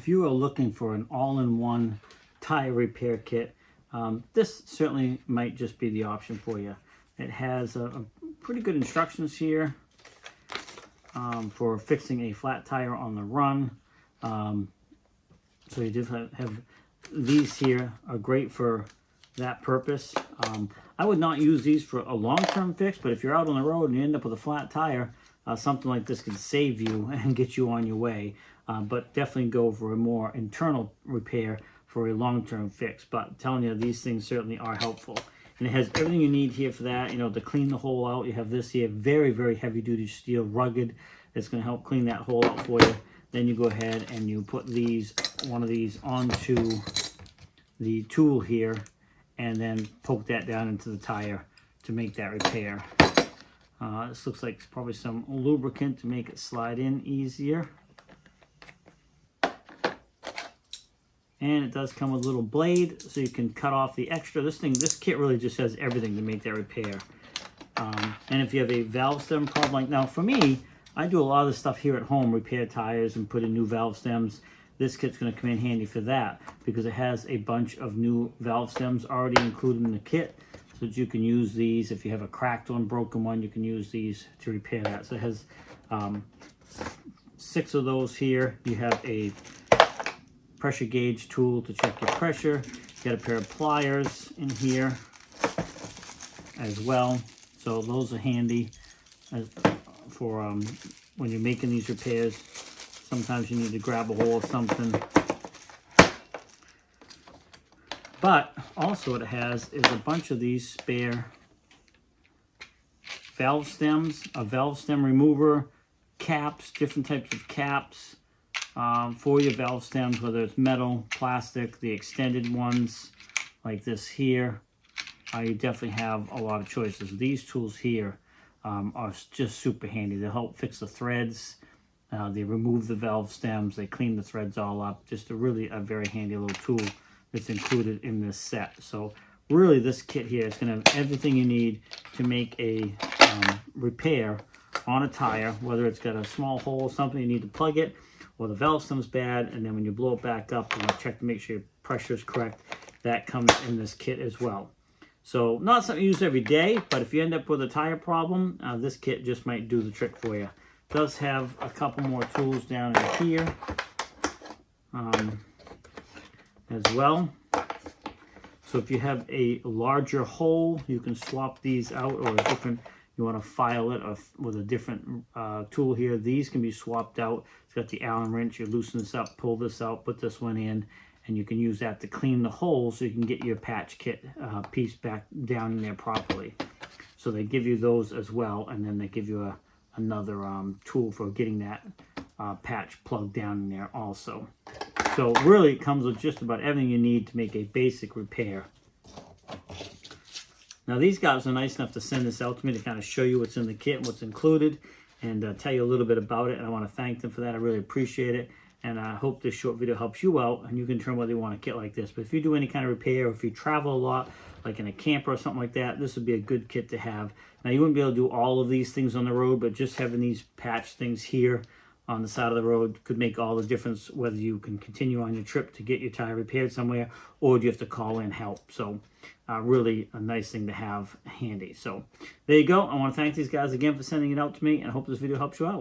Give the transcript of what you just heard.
if you are looking for an all-in-one tire repair kit, this certainly might just be the option for you. It has a pretty good instructions here for fixing a flat tire on the run. So you do have these here are great for that purpose. I would not use these for a long-term fix, but if you're out on the road and you end up with a flat tire, something like this can save you and get you on your way. But definitely go for a more internal repair for a long-term fix. But I'm telling you, these things certainly are helpful. And it has everything you need here for that. You know, to clean the hole out, you have this here, very, very heavy-duty steel, rugged. It's going to help clean that hole out for you. Then you go ahead and you put one of these onto the tool here, and then poke that down into the tire to make that repair. This looks like it's probably some lubricant to make it slide in easier. And it does come with a little blade, so you can cut off the extra. This kit really just has everything to make that repair. And if you have a valve stem problem, like now for me, I do a lot of this stuff here at home, repair tires and put in new valve stems. This kit's going to come in handy for that because it has a bunch of new valve stems already included in the kit, so that you can use these. If you have a cracked one, broken one, you can use these to repair that. So it has 6 of those here. You have a pressure gauge tool to check your pressure. You got a pair of pliers in here as well, so those are handy for when you're making these repairs. Sometimes you need to grab a hold of something. But also what it has is a bunch of these spare valve stems, a valve stem remover, caps, different types of caps for your valve stems, whether it's metal, plastic, the extended ones like this here. You definitely have a lot of choices. These tools here are just super handy. They help fix the threads. They remove the valve stems. They clean the threads all up. Just a very handy little tool that's included in this set. So really this kit here is going to have everything you need to make a repair on a tire, whether it's got a small hole or something you need to plug it, or the valve stem's bad, and then when you blow it back up, you check to make sure your pressure is correct. That comes in this kit as well. So not something you use every day, but if you end up with a tire problem, this kit just might do the trick for you. It does have a couple more tools down in here as well. So if you have a larger hole, you can swap these out, or you want to file it with a different tool here. These can be swapped out. It's got the Allen wrench. You loosen this up, pull this out, put this one in, and you can use that to clean the hole so you can get your patch kit piece back down in there properly. So they give you those as well, and then they give you another tool for getting that patch plugged down in there also. So really it comes with just about everything you need to make a basic repair. Now these guys are nice enough to send this out to me to kind of show you what's in the kit, what's included, and tell you a little bit about it. And I want to thank them for that. I really appreciate it. And I hope this short video helps you out, and you can determine whether you want a kit like this. But if you do any kind of repair, or if you travel a lot, like in a camper or something like that, this would be a good kit to have. Now, you wouldn't be able to do all of these things on the road, but just having these patch things here on the side of the road could make all the difference, whether you can continue on your trip to get your tire repaired somewhere, or do you have to call in help. So really a nice thing to have handy. So there you go. I want to thank these guys again for sending it out to me, and I hope this video helps you out.